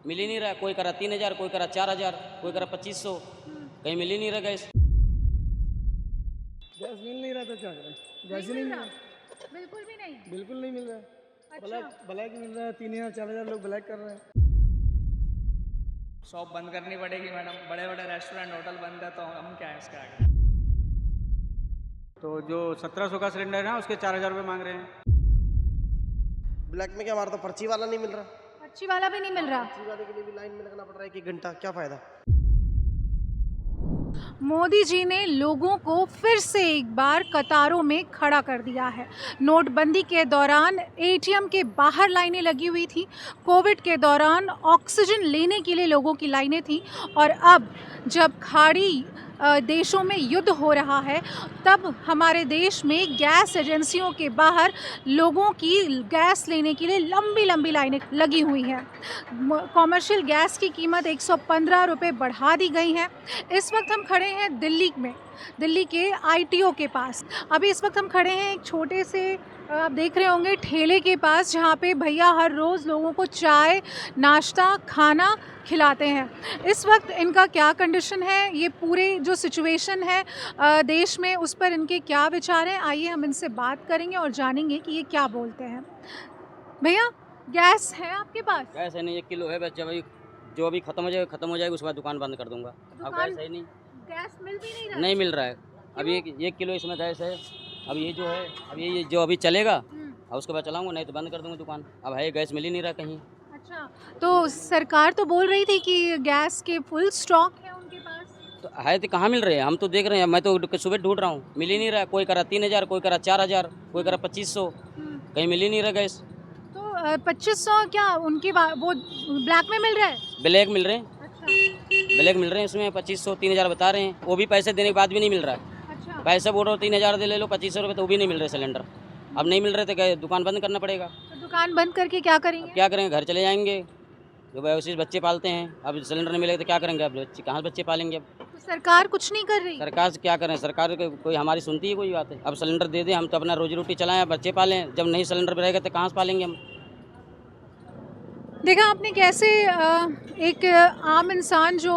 मिल ही नहीं रहा। कोई करा 3000, कोई करा 4000, कोई करा 2500, कहीं मिल ही नहीं रहा गैस। गैस मिल नहीं रहा तो क्या करें, गैस ही नहीं मिल रहा। बिल्कुल भी नहीं। बिल्कुल नहीं मिल रहा है। ब्लैक मिल रहा है, 3000 4000 लोग ब्लैक कर रहे हैं। शॉप बंद करनी पड़ेगी मैडम, बड़े बड़े रेस्टोरेंट होटल बंद है तो हम क्या है इसके आगे। तो जो 1700 का सिलेंडर है ना उसके 4000 रुपये मांग रहे हैं। ब्लैक में क्या, हमारा तो पर्ची वाला नहीं मिल रहा। पर्ची वाला भी नहीं मिल रहा। पर्ची वाले के लिए भी लाइन में लगना पड़ रहा है 1 घंटा, क्या फायदा। मोदी जी ने लोगों को फिर से एक बार कतारों में खड़ा कर दिया है। नोटबंदी के दौरान एटीएम के बाहर लाइनें लगी हुई थी, कोविड के दौरान ऑक्सीजन लेने के लिए लोगों की लाइनें थी, और अब जब खाड़ी देशों में युद्ध हो रहा है तब हमारे देश में गैस एजेंसियों के बाहर लोगों की गैस लेने के लिए लंबी लंबी लाइनें लगी हुई हैं। कॉमर्शियल गैस की कीमत 115 रुपये बढ़ा दी गई है। इस वक्त हम खड़े हैं दिल्ली के आईटीओ के पास। अभी इस वक्त हम खड़े हैं एक छोटे से, आप देख रहे होंगे, ठेले के पास, जहाँ पे भैया हर रोज़ लोगों को चाय नाश्ता खाना खिलाते हैं। इस वक्त इनका क्या कंडीशन है, ये पूरे जो सिचुएशन है देश में, उस पर इनके क्या विचार हैं, आइए हम इनसे बात करेंगे और जानेंगे कि ये क्या बोलते हैं। भैया गैस है आपके पास? गैस है नहीं, 1 किलो है बस। जब जो अभी खत्म हो जाएगा उसके बाद दुकान बंद कर दूंगा। अब गैस है नहीं, गैस मिल भी नहीं रहा। नहीं मिल रहा है। अभी 1 किलो इसमें गैस है। अब ये जो है, अब ये जो अभी चलेगा और उसके बाद चलाऊंगा, नहीं तो बंद कर दूंगा दुकान। अब है गैस मिल ही नहीं रहा कहीं। अच्छा, तो सरकार तो बोल रही थी कि गैस के फुल स्टॉक है उनके पास। तो है तो कहाँ मिल रहे हैं, हम तो देख रहे हैं। मैं तो सुबह ढूंढ रहा हूँ, मिल ही नहीं रहा। कोई करा 3000, कोई करा 4000, कोई करा 2500, कहीं मिल ही नहीं रहा गैस। तो 2500 क्या उनकी वो ब्लैक में मिल रहा है? ब्लैक मिल रहे हैं, अच्छा ब्लैक मिल रहे हैं। उसमें 2500 3000 बता रहे हैं, वो भी पैसे देने के बाद भी नहीं मिल रहा है। अच्छा। पैसे बोल रहे हो 3000 दे ले लो, 2500 रुपये, तो वो भी नहीं मिल रहे सिलेंडर। अब नहीं मिल रहे तो क्या, दुकान बंद करना पड़ेगा। तो दुकान बंद करके क्या करेंगे? क्या करेंगे, घर चले जाएंगे। जो व्यवसायी बच्चे पालते हैं, अब सिलेंडर नहीं मिलेगा तो क्या करेंगे। अब कहाँ बच्चे पालेंगे। अब तो सरकार कुछ नहीं कर रही। सरकार से क्या करें, सरकार कोई हमारी सुनती है, कोई बात है। अब सिलेंडर दे दें, हम तो अपना रोजी रोटी चलाएं, बच्चे पालें। जब नहीं सिलेंडर रहेगा तो कहाँ से पालेंगे हम। देखा आपने कैसे एक आम इंसान जो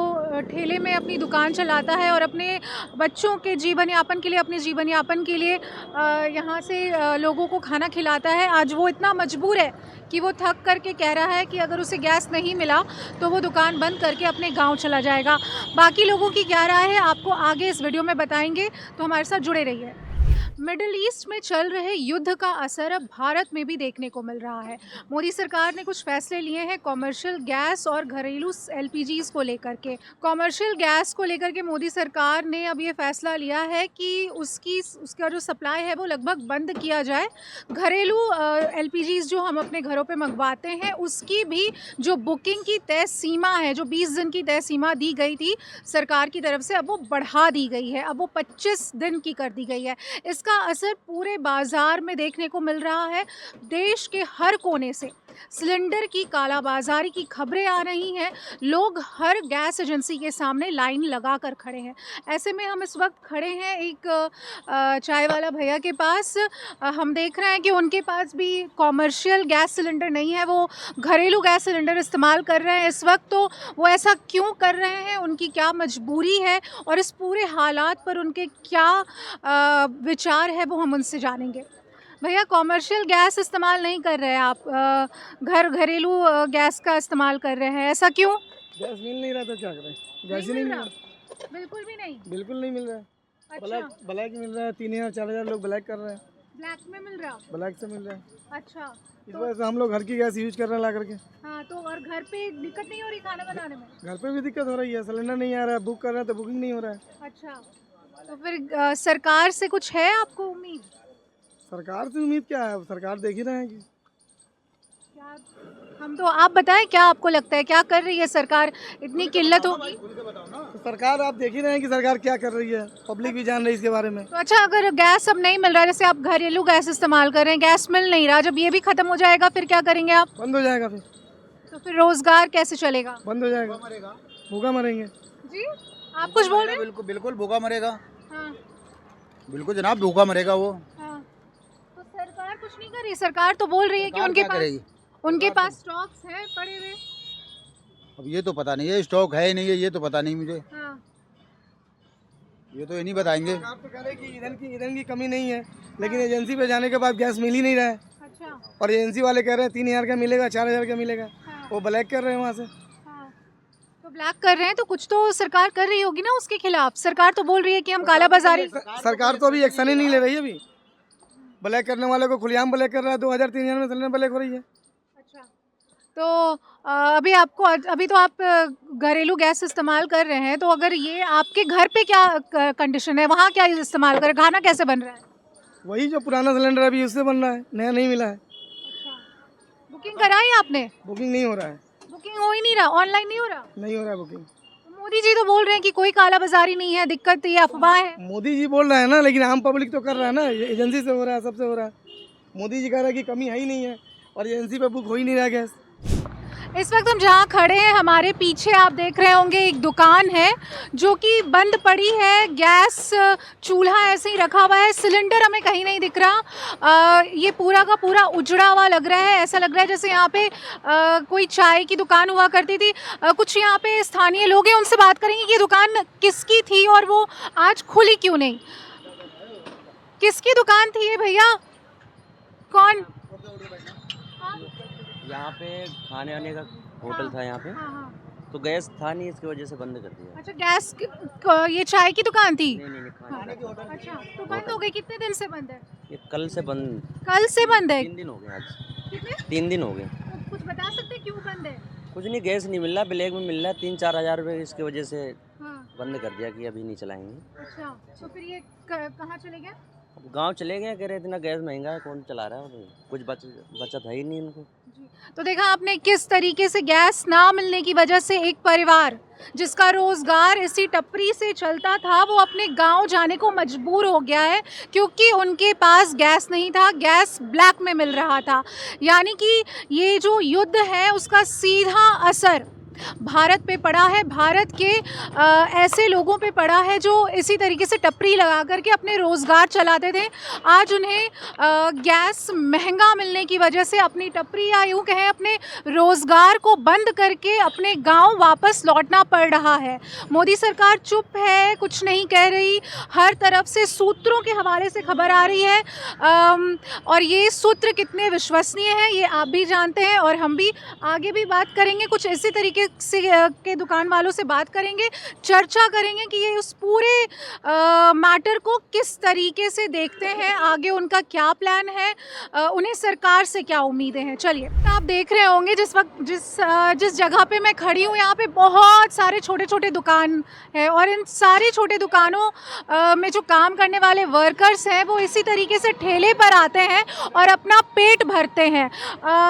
ठेले में अपनी दुकान चलाता है और अपने बच्चों के जीवन यापन के लिए, अपने जीवन यापन के लिए यहाँ से लोगों को खाना खिलाता है, आज वो इतना मजबूर है कि वो थक करके कह रहा है कि अगर उसे गैस नहीं मिला तो वो दुकान बंद करके अपने गांव चला जाएगा। बाकी लोगों की क्या राय है आपको आगे इस वीडियो में बताएंगे, तो हमारे साथ जुड़े रहिए। मिडिल ईस्ट में चल रहे युद्ध का असर अब भारत में भी देखने को मिल रहा है। मोदी सरकार ने कुछ फैसले लिए हैं कॉमर्शियल गैस और घरेलू एलपीजीज को लेकर के। कॉमर्शियल गैस को लेकर के मोदी सरकार ने अब ये फैसला लिया है कि उसका जो सप्लाई है वो लगभग बंद किया जाए। घरेलू एलपीजीज जो हम अपने घरों पे मंगवाते हैं उसकी भी जो बुकिंग की तय सीमा है, जो 20 दिन की तय सीमा दी गई थी सरकार की तरफ से, अब वो बढ़ा दी गई है, अब वो 25 दिन की कर दी गई है। इसका असर पूरे बाजार में देखने को मिल रहा है। देश के हर कोने से सिलेंडर की कालाबाजारी की खबरें आ रही हैं। लोग हर गैस एजेंसी के सामने लाइन लगा कर खड़े हैं। ऐसे में हम इस वक्त खड़े हैं एक चाय वाला भैया के पास। हम देख रहे हैं कि उनके पास भी कॉमर्शियल गैस सिलेंडर नहीं है, वो घरेलू गैस सिलेंडर इस्तेमाल कर रहे हैं इस वक्त। तो वो ऐसा क्यों कर रहे हैं, उनकी क्या मजबूरी है और इस पूरे हालात पर उनके क्या विचार है, वो हम उनसे जानेंगे। भैया कॉमर्शियल गैस इस्तेमाल नहीं कर रहे हैं आप, घरेलू गैस का इस्तेमाल कर रहे हैं, ऐसा क्यों? गैस मिल नहीं रहा तो क्या करें, गैस ही नहीं मिल रहा। बिल्कुल भी नहीं। बिल्कुल नहीं मिल रहा है। अच्छा। ब्लैक मिल रहा है, 3000 4000 लोग ब्लैक कर रहे हैं। ब्लैक में मिल रहा? ब्लैक से मिल रहा है। अच्छा। इस वजह से हम लोग घर की गैस यूज कर रहे हैं ला करके। हाँ, तो और घर पे दिक्कत नहीं हो रही खाना बनाने में? घर पे भी दिक्कत हो रही है, सिलेंडर नहीं आ रहा है, बुक कर रहे हैं तो बुकिंग नहीं हो रहा है। अच्छा, तो फिर सरकार से कुछ है आपको उम्मीद? सरकार से उम्मीद क्या है, सरकार देख ही रहे हैं कि क्या, हम तो, आप बताएं क्या आपको लगता है क्या कर रही है सरकार, इतनी किल्लत होगी? तो सरकार आप देख ही रहे हैं कि सरकार क्या कर रही है, पब्लिक भी जान रही है इसके बारे में। तो अच्छा, अगर गैस अब नहीं मिल रहा, जैसे आप घरेलू गैस इस्तेमाल कर रहे हैं, गैस मिल नहीं रहा, जब ये भी खत्म हो जाएगा फिर क्या करेंगे आप? बंद हो जाएगा फिर। तो फिर रोजगार कैसे चलेगा? बंद हो जाएगा, भूखा मरेंगे। जी, आप कुछ बोल रहे हैं? बिल्कुल बिल्कुल भूखा मरेगा। हाँ, बिल्कुल जनाब, भूखा मरेगा वो। हाँ। तो सरकार कुछ नहीं कर रही, सरकार तो बोल रही है कि उनके पास स्टॉक्स हैं पड़े हुए। अब ये तो पता नहीं है, स्टॉक है नहीं है, ये तो पता नहीं मुझे, हाँ। ये तो ये नहीं बताएंगे। आप तो कह रहे हैं कि ईंधन की कमी नहीं है, लेकिन एजेंसी पे जाने के बाद गैस मिल ही नहीं रहा है। अच्छा। और एजेंसी वाले कह रहे हैं 3000 का मिलेगा, 4000 का मिलेगा। हाँ। वो ब्लैक कर रहे हैं वहाँ से। हाँ। तो ब्लैक कर रहे हैं तो कुछ तो सरकार कर रही होगी ना उसके खिलाफ। सरकार तो बोल रही है कि हम काला बाजारी। सरकार तो अभी एक्शन ही नहीं ले रही है। अभी ब्लैक करने वाले को खुलेआम ब्लैक कर रहा है, 2000-3000 में सिलेंडर ब्लैक हो रही है। अच्छा। तो अभी तो आप घरेलू गैस इस्तेमाल कर रहे हैं, तो अगर ये आपके घर पे क्या कंडीशन है, वहाँ क्या इस्तेमाल करें, खाना कैसे बन रहा है? वही जो पुराना सिलेंडर अभी उससे बन रहा है, नया नहीं मिला है। अच्छा। बुकिंग कराई आपने? बुकिंग नहीं हो रहा है। बुकिंग हो ही नहीं रहा, ऑनलाइन नहीं हो रहा। नहीं हो रहा है बुकिंग। मोदी जी तो बोल रहे हैं कि कोई काला बाजारी नहीं है, दिक्कत ये अफवाह है। मोदी जी बोल रहे हैं ना, लेकिन आम पब्लिक तो कर रहा है ना, एजेंसी से हो रहा है, सबसे हो रहा है। मोदी जी कह रहा है कि कमी है ही नहीं है और एजेंसी पे बुक हो ही नहीं रहा गैस। इस वक्त हम जहाँ खड़े हैं, हमारे पीछे आप देख रहे होंगे एक दुकान है जो कि बंद पड़ी है। गैस चूल्हा ऐसे ही रखा हुआ है, सिलेंडर हमें कहीं नहीं दिख रहा। ये पूरा का पूरा उजड़ा हुआ लग रहा है। ऐसा लग रहा है जैसे यहाँ पे कोई चाय की दुकान हुआ करती थी। कुछ यहाँ पे स्थानीय लोग हैं, उनसे बात करेंगे कि ये दुकान किसकी थी और वो आज खुली क्यों नहीं। किसकी दुकान थी ये भैया? कौन? यहाँ पे खाने आने का होटल था यहाँ पे, हाँ, हाँ। तो गैस था नहीं, इसकी वजह से बंद कर दिया। अच्छा, ये चाय की दुकान थी? नहीं खाने का। अच्छा, तो बंद हो गई। कितने दिन से बंद है? ये कल से बंद। कल से बंद है? 3 दिन हो गए आज। कितने? 3 दिन हो गए। तो कुछ बता सकते हैं क्यों बंद है? कुछ नहीं, गैस नहीं मिल रहा, ब्लैक में मिल रहा है 3-4 हज़ार रुपये, इसकी वजह से हाँ। बंद कर दिया कि अभी नहीं चलाएंगे। अच्छा, तो फिर ये कहाँ चले गए? अब गांव चले गए, कह रहे इतना गैस महंगा है, कौन चला रहा है, और कुछ बचत है ही नहीं इनको। जी। तो देखा आपने किस तरीके से गैस ना मिलने की वजह से एक परिवार जिसका रोजगार इसी टपरी से चलता था, वो अपने गांव जाने को मजबूर हो गया है क्योंकि उनके पास गैस नहीं था, गैस ब्लैक में मिल रहा था। यानी कि ये जो युद्ध है उसका सीधा असर भारत पे पड़ा है, भारत के ऐसे लोगों पे पड़ा है जो इसी तरीके से टपरी लगा करके अपने रोज़गार चलाते थे। आज उन्हें गैस महंगा मिलने की वजह से अपनी टपरी या यूँ कहें अपने रोज़गार को बंद करके अपने गांव वापस लौटना पड़ रहा है। मोदी सरकार चुप है, कुछ नहीं कह रही। हर तरफ से सूत्रों के हवाले से खबर आ रही है और ये सूत्र कितने विश्वसनीय हैं ये आप भी जानते हैं और हम भी आगे भी बात करेंगे। कुछ इसी तरीके से के दुकान वालों से बात करेंगे, चर्चा करेंगे कि ये उस पूरे मैटर को किस तरीके से देखते हैं, आगे उनका क्या प्लान है, उन्हें सरकार से क्या उम्मीदें हैं। चलिए, आप देख रहे होंगे जिस जगह पे मैं खड़ी हूँ, यहाँ पे बहुत सारे छोटे छोटे दुकान है और इन सारे छोटे दुकानों में जो काम करने वाले वर्कर्स हैं वो इसी तरीके से ठेले पर आते हैं और अपना पेट भरते हैं।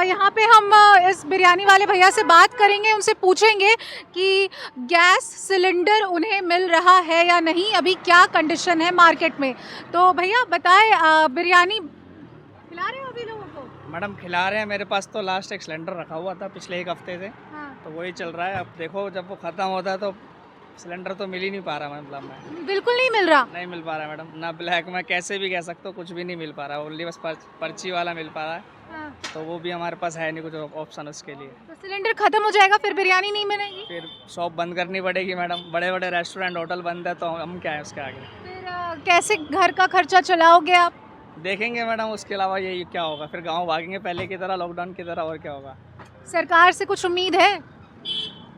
यहाँ पे हम इस बिरयानी वाले भैया से बात करेंगे, उनसे पूछेंगे कि गैस सिलेंडर उन्हें मिल रहा है या नहीं, अभी क्या कंडीशन है मार्केट में। तो भैया बताएं, बिरयानी खिला रहे हो अभी लोगों को? मैडम खिला रहे हैं, मेरे पास तो लास्ट एक सिलेंडर रखा हुआ था पिछले 1 हफ्ते से। हाँ। तो वही चल रहा है। अब देखो जब वो ख़त्म होता है तो सिलेंडर तो मिल ही नहीं पा रहा। मतलब मैं बिल्कुल नहीं मिल रहा? नहीं मिल पा रहा मैडम, ना ब्लैक में कैसे भी कह सकते हो, कुछ भी नहीं मिल पा रहा। ओनली बस पर्ची वाला मिल पा रहा है। हाँ। तो वो भी हमारे पास है नहीं कुछ ऑप्शन उसके लिए। तो सिलेंडर खत्म हो जाएगा फिर बिरयानी नहीं मिलेगी? फिर शॉप बंद करनी पड़ेगी मैडम, बड़े बड़े रेस्टोरेंट होटल बंद है तो हम क्या है उसके आगे। फिर कैसे घर का खर्चा चलाओगे आप? देखेंगे मैडम, उसके अलावा ये क्या होगा, फिर गांव भागेंगे पहले की तरह, लॉकडाउन की तरह, और क्या होगा। सरकार से कुछ उम्मीद है?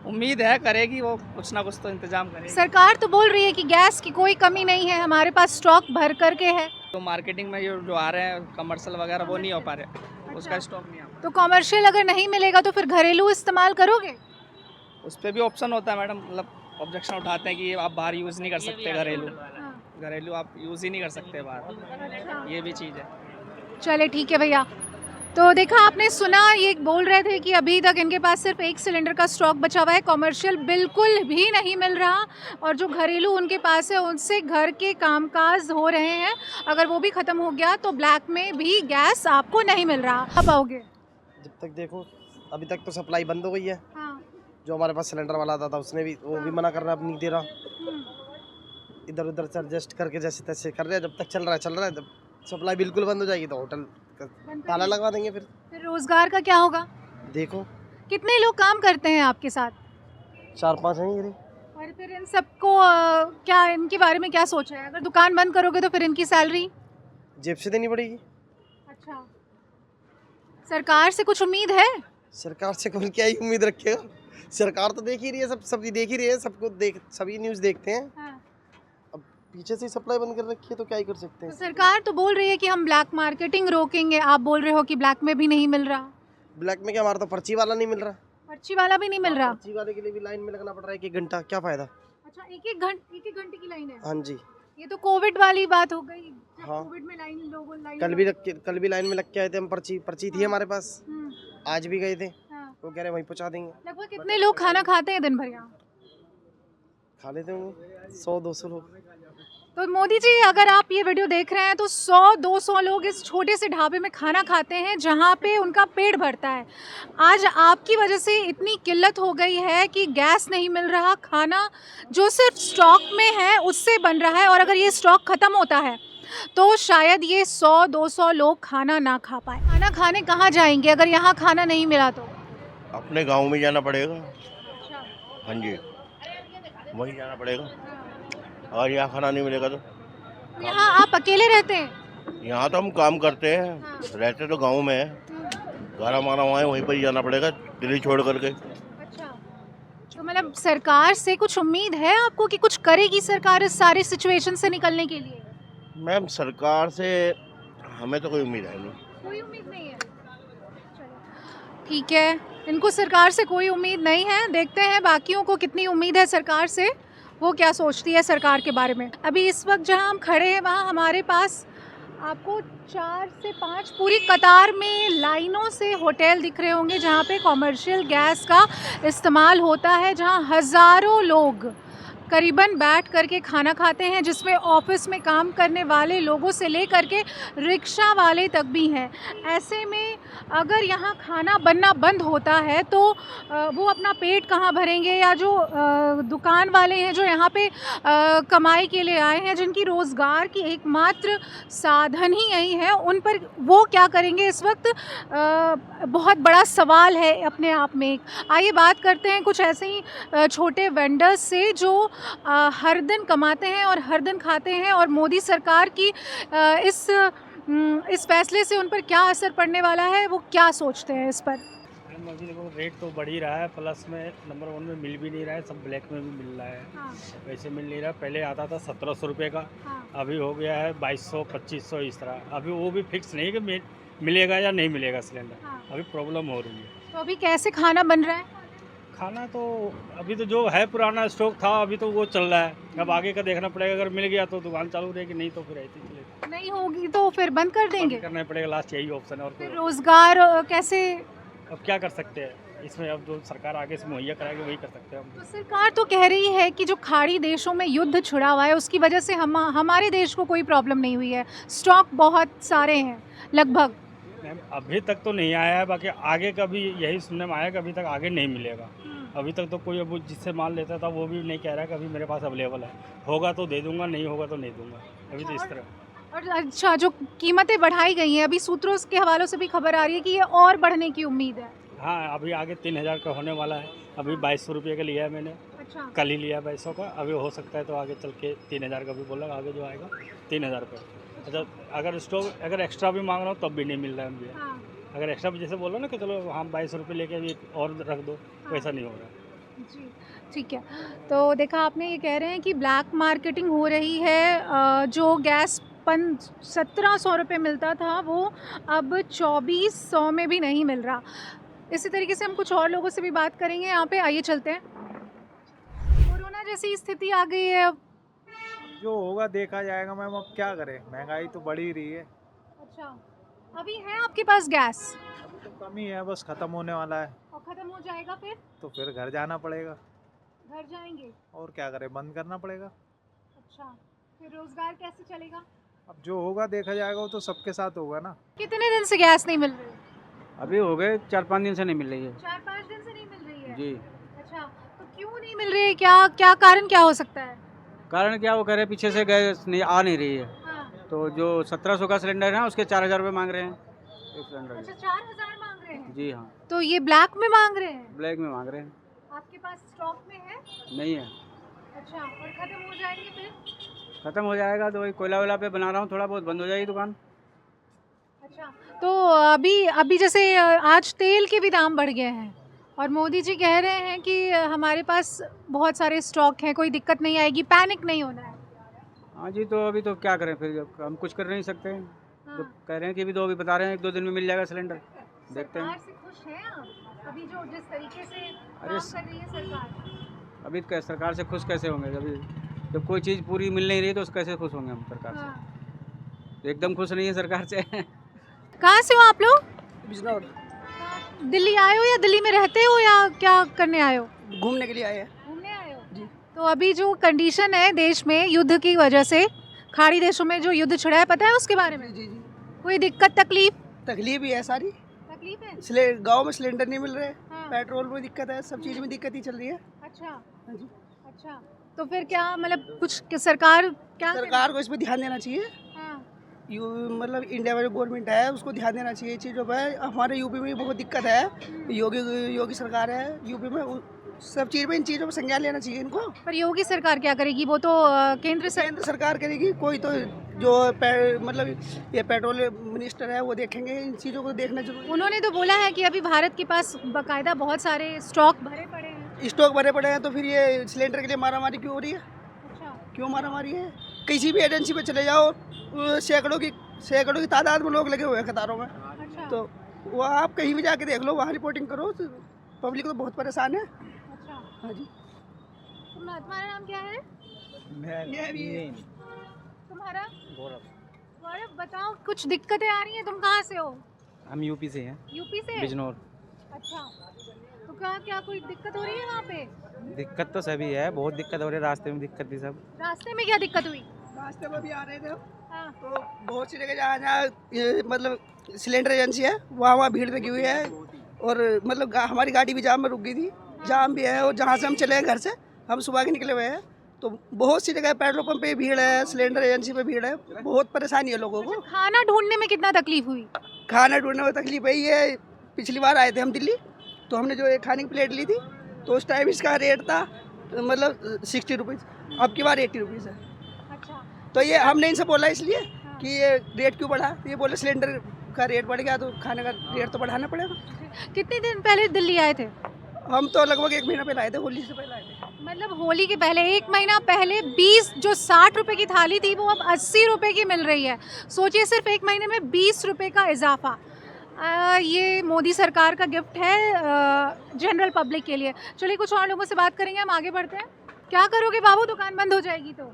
उम्मीद है करेगी वो, कुछ ना कुछ तो इंतजाम करेगी। सरकार तो बोल रही है कि गैस की कोई कमी नहीं है, हमारे पास स्टॉक भर करके है। तो मार्केटिंग में जो आ रहे हैं कमर्शियल वगैरह वो नहीं हो पा रहे, उसका स्टॉक नहीं आ पा तो कमर्शियल अगर नहीं मिलेगा तो फिर घरेलू इस्तेमाल करोगे? रहा। उस पर भी ऑप्शन होता है मैडम, मतलब ऑब्जेक्शन उठाते हैं कि आप बाहर यूज़ नहीं कर सकते, घरेलू आप यूज़ ही नहीं कर सकते बाहर, ये भी चीज़ है। चले ठीक है भैया। तो देखा आपने, सुना, ये बोल रहे थे कि अभी तक इनके पास सिर्फ 1 सिलेंडर का स्टॉक बचा हुआ है, कमर्शियल बिल्कुल भी नहीं मिल रहा और जो घरेलू उनके पास है उनसे घर के कामकाज हो रहे हैं। अगर वो भी ख़त्म हो गया तो ब्लैक में भी गैस आपको नहीं मिल रहा। आप आओगे? जब तक देखो अभी तक तो सप्लाई बंद हो गई है। हाँ। जो हमारे पास सिलेंडर वाला आता था उसने भी वो भी मना कर रहा है, अब नहीं दे रहा। इधर उधर से एडजस्ट करके जैसे तैसे कर रहे हैं, जब तक चल रहा है। जब सप्लाई बिल्कुल बंद हो जाएगी तो होटल का ताला लगवा देंगे। फिर रोज़गार का क्या होगा? देखो कितने लोग काम करते हैं आपके साथ? 4-5 हैं ये। और फिर इन सबको क्या इनके बारे में क्या सोचा है? अगर दुकान बंद करोगे तो फिर इनकी सैलरी जेब से देनी पड़ेगी। अच्छा, सरकार से कुछ उम्मीद है? सरकार से कौन क्या ही उम्मीद रखेगा, सरकार तो देख ही रही है, सब देख ही रही है, सबको देख, सभी न्यूज़ देखते हैं। हाँ। अब पीछे से सप्लाई बंद कर रखी है तो क्या ही कर सकते तो हैं। सरकार तो बोल रही है कि हम ब्लैक मार्केटिंग रोकेंगे, आप बोल रहे हो कि ब्लैक में भी नहीं मिल रहा। ब्लैक में क्या, हमारा तो पर्ची वाला नहीं मिल रहा। पर्ची वाला भी नहीं मिल रहा? पर्ची वाले के लिए भी लाइन में लगना पड़ रहा है 1 घंटा, क्या फायदा। अच्छा, एक घंटे की लाइन है? हाँ जी। ये तो कोविड वाली बात हो गई। जब हाँ। कोविड में लाइन कल भी लाइन में लग के आए थे हम, पर्ची थी हमारे पास, आज भी गए थे, हाँ। वो कह रहे वहीं पहुँचा देंगे। लगभग कितने लोग खाना खाते हैं दिन भर यहाँ? खा लेते होंगे 100-200 लोग। तो मोदी जी, अगर आप ये वीडियो देख रहे हैं तो 100-200 लोग इस छोटे से ढाबे में खाना खाते हैं जहाँ पे उनका पेट भरता है। आज आपकी वजह से इतनी किल्लत हो गई है कि गैस नहीं मिल रहा, खाना जो सिर्फ स्टॉक में है उससे बन रहा है, और अगर ये स्टॉक ख़त्म होता है तो शायद ये 100-200 लोग खाना ना खा पाए। खाना खाने कहाँ जाएंगे अगर यहाँ खाना नहीं मिला तो? अपने गांव में जाना पड़ेगा। हाँ जी, वहीं जाना पड़ेगा। और यहाँ खाना नहीं मिलेगा तो यहाँ आप अकेले रहते हैं? यहाँ तो हम काम करते हैं। हाँ। रहते तो गांव में है, घर हमारा वहाँ है, वहीं पर ही जाना पड़ेगा दिल्ली छोड़ करके। अच्छा, तो मतलब सरकार से कुछ उम्मीद है आपको कि कुछ करेगी सरकार इस सारी सिचुएशन से निकलने के लिए? मैम, सरकार से हमें तो कोई उम्मीद है नहीं। कोई उम्मीद नहीं है? चलो ठीक है, इनको सरकार से कोई उम्मीद नहीं है। देखते हैं बाकियों को कितनी उम्मीद है सरकार से, वो क्या सोचती है सरकार के बारे में। अभी इस वक्त जहां हम खड़े हैं वहां हमारे पास आपको 4 से 5 पूरी कतार में लाइनों से होटल दिख रहे होंगे जहां पे कॉमर्शियल गैस का इस्तेमाल होता है, जहां हज़ारों लोग करीबन बैठ करके खाना खाते हैं, जिसमें ऑफिस में काम करने वाले लोगों से लेकर के रिक्शा वाले तक भी हैं। ऐसे में अगर यहाँ खाना बनना बंद होता है तो वो अपना पेट कहाँ भरेंगे, या जो दुकान वाले हैं जो यहाँ पे कमाई के लिए आए हैं, जिनकी रोज़गार की एकमात्र साधन ही यही है, उन पर वो क्या करेंगे इस वक्त बहुत बड़ा सवाल है अपने आप में। आइए बात करते हैं कुछ ऐसे ही छोटे वेंडर्स से जो हर दिन कमाते हैं और हर दिन खाते हैं, और मोदी सरकार की इस फैसले से उन पर क्या असर पड़ने वाला है, वो क्या सोचते हैं इस पर। अभी देखो, रेट तो बढ़ ही रहा है, प्लस में नंबर 1 में मिल भी नहीं रहा है, सब ब्लैक में भी मिल रहा है। हाँ। वैसे मिल नहीं रहा। पहले आता था 1700 रुपये का, हाँ। अभी हो गया है 2200-2500 इस तरह। अभी वो भी फिक्स नहीं कि मिलेगा या नहीं मिलेगा सिलेंडर। हाँ। अभी प्रॉब्लम हो रही है। तो अभी कैसे खाना बन रहा है? खाना तो अभी तो जो है पुराना स्टॉक था अभी तो वो चल रहा है, अब आगे का देखना पड़ेगा। अगर मिल गया तो दुकान चालू रहेगी, नहीं तो फिर ऐसे ही चलेगी। नहीं होगी तो फिर बंद कर देंगे? बंद करना पड़ेगा, लास्ट यही ऑप्शन है। और फिर कोई रोजगार कैसे? अब क्या कर सकते हैं इसमें, अब जो सरकार आगे से मुहैया कराएगी वही कर सकते हैं हम। तो सरकार तो कह रही है कि जो खाड़ी देशों में युद्ध छिड़ा हुआ है उसकी वजह से हमारे देश को कोई प्रॉब्लम नहीं हुई है, स्टॉक बहुत सारे हैं लगभग। मैम, अभी तक तो नहीं आया है, बाकी आगे का भी यही सुनने में आया कि अभी तक आगे नहीं मिलेगा। अभी तक तो कोई अब जिससे माल लेता था वो भी नहीं कह रहा है कि अभी मेरे पास अवेलेबल है, होगा तो दे दूंगा, नहीं होगा तो नहीं दूंगा। अभी तो इस तरह। और अच्छा, जो कीमतें बढ़ाई गई हैं अभी सूत्रों के हवालों से भी खबर आ रही है कि ये और बढ़ने की उम्मीद है। हाँ, अभी आगे 3000 का होने वाला है। अभी 2200 रुपये का लिया है मैंने। अच्छा। कल ही लिया 2200 का, अभी हो सकता है तो आगे चल के 3000 का भी बोला, आगे जो आएगा 3000 रुपये। अच्छा, अगर स्टॉक अगर एक्स्ट्रा भी मांग रहा हूँ तब भी नहीं मिल रहा है मुझे। हाँ। अगर एक्स्ट्रा भी जैसे बोलो ना कि चलो हम 2200 रुपये लेके अभी और रख दो, वैसा नहीं हो रहा। जी ठीक है, तो देखा आपने, ये कह रहे हैं कि ब्लैक मार्केटिंग हो रही है। जो गैस 1700 रुपये मिलता था वो अब 2400 में भी नहीं मिल रहा। इसी तरीके से हम कुछ और लोगों से भी बात करेंगे यहाँ पे। आइए चलते हैं। कोरोना जैसी स्थिति आ गई है, अब जो होगा देखा जाएगा मैम, अब क्या करें, महंगाई तो बढ़ ही रही है। अच्छा, अभी है आपके पास गैस? अभी तो कम ही है, बस ख़त्म होने वाला है। और ख़त्म हो जाएगा फिर? तो फिर घर जाना पड़ेगा। घर जाएंगे? और क्या करें, बंद करना पड़ेगा। अच्छा, फिर रोज़गार कैसे चलेगा? अब जो होगा देखा जाएगा, वो तो सबके साथ होगा ना। कितने दिन से गैस नहीं मिल रही? अभी हो गए 4-5 दिन से नहीं मिल रही है। 4-5 दिन से नहीं मिल रही है? जी। अच्छा, तो क्यों नहीं मिल रही है? क्या कारण क्या हो सकता है? कारण क्या, वो कह रहे हैं पीछे से गैस नहीं आ नहीं रही है। हाँ। तो जो 1700 का सिलेंडर है उसके 4000 रुपये मांग रहे हैं एक सिलेंडर अच्छा, के। 4000 मांग रहे हैं? जी हाँ, तो ये ब्लैक में मांग रहे हैं? ब्लैक में मांग रहे हैं। आपके पास स्टॉक में है? नहीं है, अच्छा, और खत्म हो जाएंगे फिर? ख़त्म हो जाएगा तो वही कोयला वोला पे बना रहा हूँ, थोड़ा बहुत बंद हो जाएगी दुकान। अच्छा, तो अभी अभी जैसे आज तेल के भी दाम बढ़ गए हैं और मोदी जी कह रहे हैं कि हमारे पास बहुत सारे स्टॉक हैं, कोई दिक्कत नहीं आएगी, पैनिक नहीं होना है। हाँ जी, तो अभी तो क्या करें फिर, हम कुछ कर नहीं सकते। तो कह रहे हैं कि अभी बता रहे हैं 1-2 दिन में मिल जाएगा सिलेंडर, देखते हैं। सरकार से खुश हैं आप? अभी जो जिस तरीके से अरे काम कर रही है सरकार। अभी तो सरकार से खुश कैसे होंगे, जब कोई चीज़ पूरी मिल नहीं रही तो कैसे खुश होंगे हम सरकार से? हाँ। तो एकदम खुश नहीं है सरकार से। कहाँ से हो आप लोग? बिजनौर दिल्ली आए हो या दिल्ली में रहते हो या क्या करने आए हो? घूमने के लिए आए हैं। घूमने आए हो जी। तो अभी जो कंडीशन है देश में युद्ध की वजह से, खाड़ी देशों में जो युद्ध छिड़ा है, पता है उसके बारे में? जी जी, कोई दिक्कत तकलीफ? तकलीफ ही है सारी। तकलीफ है? गांव में सिलेंडर नहीं मिल रहे, हाँ। पेट्रोल में दिक्कत है, सब चीज़ में दिक्कत ही चल रही है। अच्छा हाँ जी। अच्छा, तो फिर क्या मतलब कुछ सरकार क्या सरकार को इस पर ध्यान देना चाहिए। हाँ। मतलब इंडिया में जो गवर्नमेंट है उसको ध्यान देना चाहिए चीज़ों पर। हमारे यूपी में बहुत दिक्कत है, योगी सरकार है यूपी में, सब चीज़ में इन चीज़ों पर संज्ञान लेना चाहिए इनको। पर योगी सरकार क्या करेगी? वो तो केंद्र सरकार करेगी, कोई तो जो मतलब ये पेट्रोल मिनिस्टर है वो देखेंगे, इन चीज़ों को देखना जरूरी। उन्होंने तो बोला है कि अभी भारत के पास बाकायदा बहुत सारे स्टॉक भरे पड़े हैं। स्टॉक भरे पड़े हैं, तो फिर ये सिलेंडर के लिए मारामारी क्यों हो रही है? अच्छा, क्यों मारामारी है? किसी भी एजेंसी पे चले जाओ, सैकड़ों की तादाद में लोग लगे हुए हैं कतारों में। अच्छा, तो वो आप कहीं भी जाके देख लो, वहाँ रिपोर्टिंग करो, तो पब्लिक तो बहुत परेशान है। अच्छा। हाँ जी। तुम्हारा नाम क्या है? तुम्हारा? गौरव, बताओ, कुछ दिक्कतें आ रही हैं, तुम कहाँ से हो? हम यूपी से हैं, यूपी से? बिजनौर। अच्छा, तो क्या कोई दिक्कत हो रही है वहाँ पे? दिक्कत तो सभी है, बहुत दिक्कत हो रही है, रास्ते में दिक्कत थी सब। रास्ते में क्या दिक्कत हुई? रास्ते में भी आ रहे थे हाँ। तो बहुत सी जगह जहाँ मतलब सिलेंडर एजेंसी है वहाँ भीड़ लगी हुई है, और मतलब हमारी गाड़ी भी जाम में रुक गई थी, जाम भी है। और जहाँ से हम चले हैं घर से, हम सुबह के निकले हुए हैं, तो बहुत सी जगह पेट्रोल पंप पे भीड़ है, सिलेंडर एजेंसी पे भीड़ है, बहुत परेशानी है लोगों को। खाना ढूंढने में कितना तकलीफ हुई? खाना ढूंढने में तकलीफ है ये, पिछली बार आए थे हम दिल्ली, तो हमने जो एक खाने की प्लेट ली थी, तो उस टाइम इसका रेट था मतलब 60 रुपीज़, अब की बार 80 रुपीज़ है। अच्छा, तो ये हमने इनसे बोला इसलिए कि ये रेट क्यों बढ़ा, तो ये बोले सिलेंडर का रेट बढ़ गया तो खाने का रेट तो बढ़ाना पड़ेगा। कितने दिन पहले दिल्ली आए थे? हम तो लगभग 1 महीना पहले आए थे, होली से पहले आए थे। मतलब होली के पहले 1 महीना पहले 20 जो 60 रुपए की थाली थी वो अब 80 रुपए की मिल रही है। सोचिए, सिर्फ 1 महीने में 20 रुपए का इजाफा। ये मोदी सरकार का गिफ्ट है जनरल पब्लिक के लिए। चलिए कुछ और लोगों से बात करेंगे, हम आगे बढ़ते हैं। क्या करोगे बाबू, दुकान बंद हो जाएगी तो?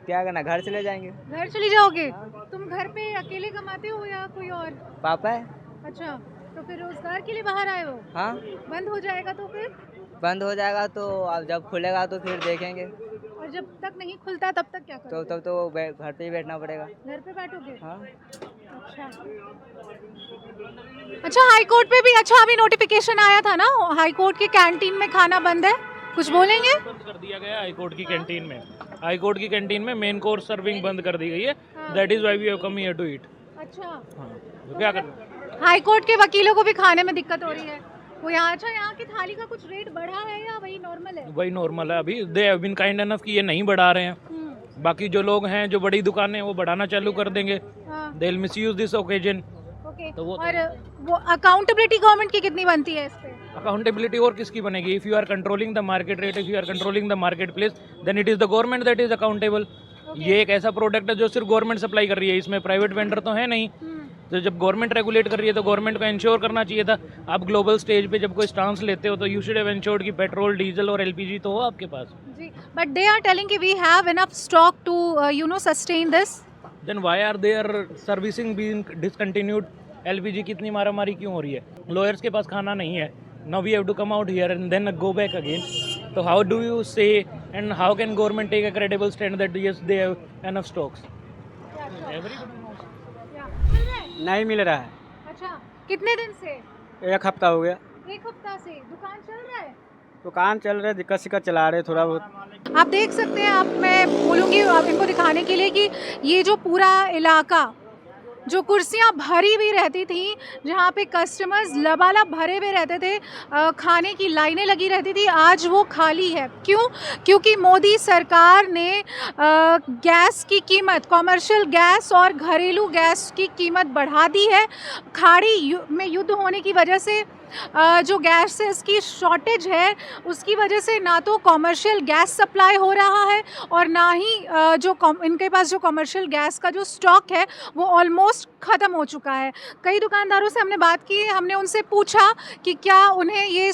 क्या करना, घर चले जाएंगे। घर चली जाओगे? तुम घर पे अकेले कमाते हो या कोई और? पापा है। अच्छा, तो फिर रोजगार के लिए बाहर आए हो? हाँ, बंद हो जाएगा तो फिर? बंद हो जाएगा तो अब जब खुलेगा तो फिर देखेंगे। और जब तक नहीं खुलता तब तक क्या करोगे? तब तो घर पे ही बैठना पड़ेगा। घर पे बैठोगे? हाँ। अच्छा, हाई कोर्ट पे भी अभी नोटिफिकेशन आया था ना, हाई कोर्ट की कैंटीन में खाना बंद है, कुछ बोलेंगे? बंद कर दिया गया हाई कोर्ट की कैंटीन में। हाई कोर्ट की कैंटीन में मेन कोर्स सर्विंग बंद कर दी गई है। That is why we have come here to eat. अच्छा, हाँ, तो क्या करना? हाई कोर्ट के वकीलों को भी खाने में दिक्कत हो रही है। वो यहाँ की थाली का कुछ रेट बढ़ा है या वही नॉर्मल है? वही नॉर्मल है अभी। They have been kind enough कि ये नहीं बढ़ा रहे हैं। बाकी जो लोग हैं, जो बड़ी दुकानें, वो बढ़ाना चालू कर देंगे। They will misuse this occasion. Okay, तो और वो अकाउंटेबिलिटी गवर्नमेंट की कितनी बनती है इस पे? अकाउंटेबिलिटी और किसकी बनेगी? If you are controlling the market rate, if you are controlling the market place, then it is the government that is accountable. ये एक ऐसा प्रोडक्ट है जो सिर्फ गवर्नमेंट सप्लाई कर रही है, इसमें प्राइवेट वेंडर तो है नहीं। तो जब गवर्नमेंट रेगुलेट कर रही है तो गवर्नमेंट को इंश्योर करना चाहिए था। आप ग्लोबल स्टेज पे जब कोई स्टांस लेते हो तो यू शुड हैव इंश्योर्ड कि पेट्रोल, डीजल और एलपीजी तो हो आपके पास। जी, बट दे आर टेलिंग कि we have enough stock to sustain this. Then why are there servicing being discontinued? LPG की इतनी मारामारी क्यों हो रही है? लॉयर्स के पास खाना नहीं है। Now we have to come out here and then go back again. तो how do you say and how can government take a credible stand that yes they have enough stocks? नहीं मिल रहा है। अच्छा, कितने दिन से? 1 हफ्ता हो गया। 1 हफ्ता से दुकान चल रहा है? दुकान चल रहा है, दिक्कत सिक्कत चला रहे थोड़ा बहुत। आप देख सकते हैं, आप मैं बोलूँगी आप इनको दिखाने के लिए कि ये जो पूरा इलाका जो कुर्सियां भरी भी रहती थी, जहाँ पे कस्टमर्स लबालब भरे हुए रहते थे, खाने की लाइनें लगी रहती थी, आज वो खाली है। क्यों? क्योंकि मोदी सरकार ने गैस की कीमत, कॉमर्शियल गैस और घरेलू गैस की कीमत बढ़ा दी है। खाड़ी में युद्ध होने की वजह से जो गैसेस की शॉर्टेज है, उसकी वजह से ना तो कॉमर्शियल गैस सप्लाई हो रहा है और ना ही इनके पास जो कॉमर्शियल गैस का जो स्टॉक है वो ऑलमोस्ट ख़त्म हो चुका है। कई दुकानदारों से हमने बात की, हमने उनसे पूछा कि क्या उन्हें ये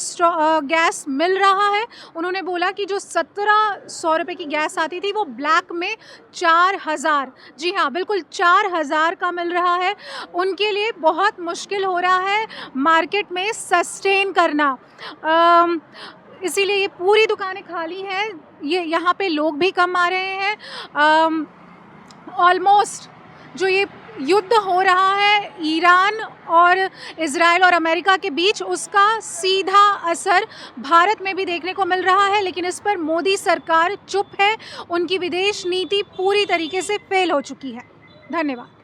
गैस मिल रहा है। उन्होंने बोला कि जो 1700 रुपये की गैस आती थी वो ब्लैक में 4000, जी हाँ बिल्कुल 4000 का मिल रहा है। उनके लिए बहुत मुश्किल हो रहा है मार्केट में सस्टेन करना, इसीलिए ये पूरी दुकानें खाली हैं। ये यहाँ पे लोग भी कम आ रहे हैं। ऑलमोस्ट जो ये युद्ध हो रहा है ईरान और इज़राइल और अमेरिका के बीच, उसका सीधा असर भारत में भी देखने को मिल रहा है, लेकिन इस पर मोदी सरकार चुप है। उनकी विदेश नीति पूरी तरीके से फेल हो चुकी है। धन्यवाद।